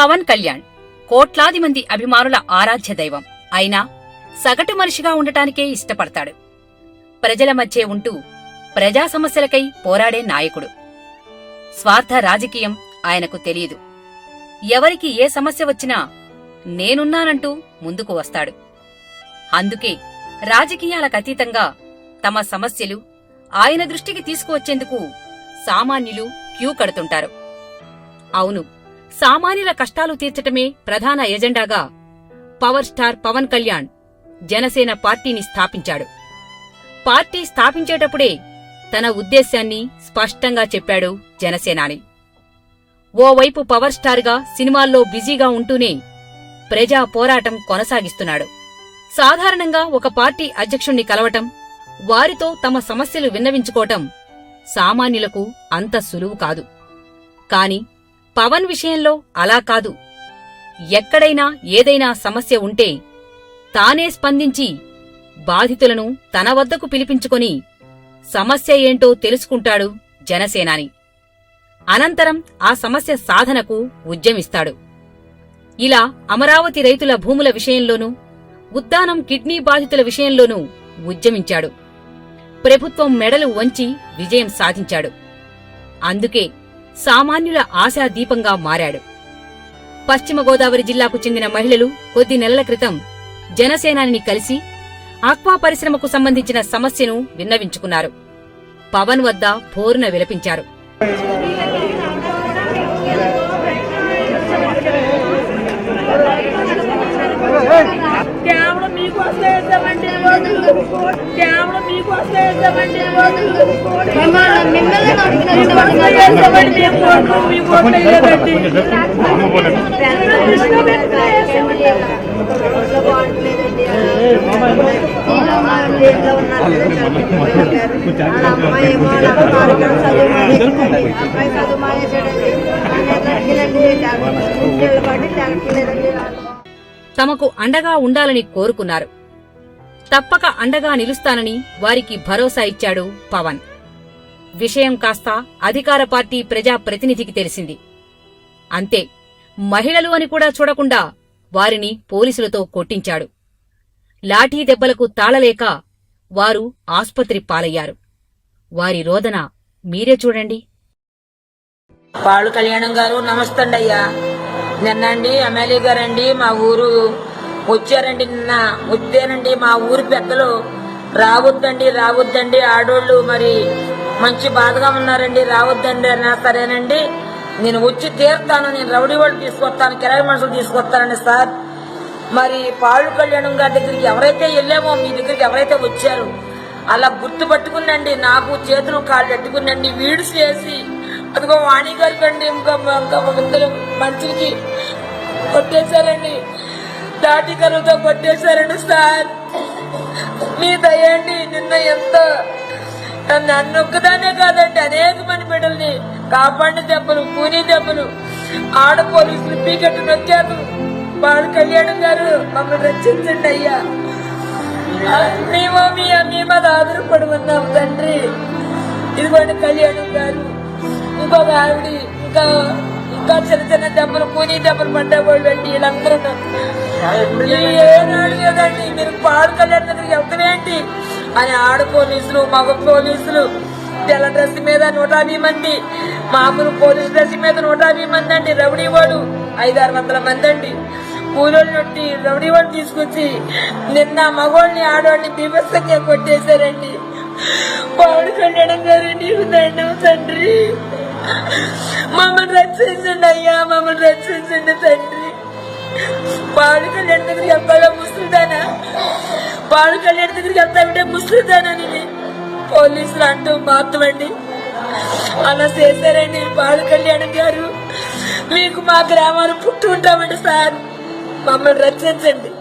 పవన్ కళ్యాణ్ కోట్లాది మంది అభిమానుల ఆరాధ్య దైవం. అయినా సగటు మనిషిగా ఉండటానికే ఇష్టపడతాడు. ప్రజల మధ్యే ఉంటూ ప్రజా సమస్యలకై పోరాడే నాయకుడు. స్వార్థ రాజకీయం ఆయనకు తెలియదు. ఎవరికి ఏ సమస్య వచ్చినా నేనున్నానంటూ ముందుకు వస్తాడు. అందుకే రాజకీయాలకతీతంగా తమ సమస్యలు ఆయన దృష్టికి తీసుకువచ్చేందుకు సామాన్యులు క్యూ కడుతుంటారు. అవును, సామాన్యుల కష్టాలు తీర్చటమే ప్రధాన ఎజెండాగా పవర్ స్టార్ పవన్ కళ్యాణ్ జనసేన పార్టీని స్థాపించాడు. పార్టీ స్థాపించేటప్పుడే తన ఉద్దేశ్యాన్ని స్పష్టంగా చెప్పాడు జనసేనాని. ఓవైపు పవర్ స్టార్గా సినిమాల్లో బిజీగా ఉంటూనే ప్రజా పోరాటం కొనసాగిస్తున్నాడు. సాధారణంగా ఒక పార్టీ అధ్యక్షుణ్ణి కలవటం, వారితో తమ సమస్యలు విన్నవించుకోవటం సామాన్యులకు అంత సులువు కాదు. కాని పవన్ విషయంలో అలా కాదు. ఎక్కడైనా ఏదైనా సమస్య ఉంటే తానే స్పందించి బాధితులను తన వద్దకు పిలిపించుకొని సమస్య ఏంటో తెలుసుకుంటాడు జనసేనాని. అనంతరం ఆ సమస్య సాధనకు ఉద్యమిస్తాడు. ఇలా అమరావతి రైతుల భూముల విషయంలోనూ, ఉద్దానం కిడ్నీ బాధితుల విషయంలోనూ ఉద్యమించాడు. ప్రభుత్వం మెడలు వంచి విజయం సాధించాడు. అందుకే సామాన్యుల ఆశాదీపంగా మారాడు. పశ్చిమ గోదావరి జిల్లాకు చెందిన మహిళలు కొద్ది నెలల క్రితం జనసేనాని కలిసి ఆక్వా పరిశ్రమకు సంబంధించిన సమస్యను విన్నవించుకున్నారు. పవన్ వద్ద భోరున విలపించారు. తమకు అండగా ఉండాలని కోరుకున్నారు. తప్పక అండగా నిలుస్తానని వారికి భరోసా ఇచ్చాడు పవన్. విషయం కాస్త అధికార పార్టీ ప్రజా ప్రతినిధికి తెలిసింది. అంతే, మహిళలు అని కూడా చూడకుండా వారిని పోలీసులతో కొట్టించాడు. లాఠీ దెబ్బలకు తాళలేక వారు ఆస్పత్రి పాలయ్యారు. వారి రోదన మీరే చూడండి. పాడు కళ్యాణం గారు నమస్తండి అయ్యా. నిన్నండి ఎమ్మెల్యే గారండి మా ఊరు వచ్చారండి. నిన్న వచ్చానండి. మా ఊరి పెద్దలు రావద్దండి ఆడోళ్ళు మరి మంచి బాధగా ఉన్నారండి, రావద్దండి అన్నా. సరేనండి, నేను వచ్చి తీరుతాను, నేను రౌడీ వాళ్ళు తీసుకొస్తాను, కిరాయి మనుషులు తీసుకొస్తానండి సార్. మరి పాడు కళ్యాణం గారి దగ్గరికి ఎవరైతే వెళ్ళామో, మీ దగ్గరికి ఎవరైతే వచ్చారో అలా గుర్తు పట్టుకునండి, నాకు చేతులు కాళ్ళు పెట్టుకునండి, వీడు చేసి అదిగో వాణి గారికి అండి ఇంకా ఇద్దరు మనుషులకి కొట్టేశారండి, దాటి కరువుతో కొట్టేశారండి సార్. మీ దయండి. నిన్న ఎంత నన్ను ఒక్కదానే కాదండి, అనేక మంది బిడ్డల్ని కాపాడిన దెబ్బలు, కూనీ దెబ్బలు, ఆడ పోలీసులు పీకెట్టు నొక్కారు. పాడు కళ్యాణం గారు మమ్మల్ని రక్షించండి అయ్యా. మేము మీ మీద ఆధారపడి ఉన్నాం తండ్రి. ఇదిగోండి కళ్యాణం గారు, ఇంకొక ఆవిడ, ఇంకా చిన్న చిన్న దెబ్బలు, కూనీ దెబ్బలు పడ్డవాళ్ళు అండి. వీళ్ళందరూ ఏనాడు లేదండి, మీరు పాడు కళ్యాణం దగ్గరికి వెళ్తామేంటి అని ఆడ పోలీసులు, మగ పోలీసులు, తెల్ల డ్రెస్ మీద 150 మంది, మామూలు పోలీసు డ్రెస్ మీద 150 మంది అండి. రౌడీ వాడు 500-600 మంది అండి. కూలోళ్ళు నుండి రౌడీ వాడు తీసుకొచ్చి నిన్న మగోళ్ళని ఆడవాళ్ళని బీభత్సంగా కొట్టేశారండి. పాడు కళ్యాణం గారు నీకు దండం తండ్రి, మమ్మల్ని రక్షించండి అయ్యా, మమ్మల్ని రక్షించండి తండ్రి. పాడు కళ్యాణ్ దగ్గరికి వెళ్తాగా ముసులుదానా, పాడు కళ్యాణ్ దగ్గరికి వెళ్తామంటే ముసులుదానని పోలీసులు అంటూ మాత్రమండి అలా చేశారండి. పాడు కళ్యాణం గారు, మీకు మా గ్రామాలు పుట్టి ఉంటామండి సార్, మమ్మల్ని రక్షించండి.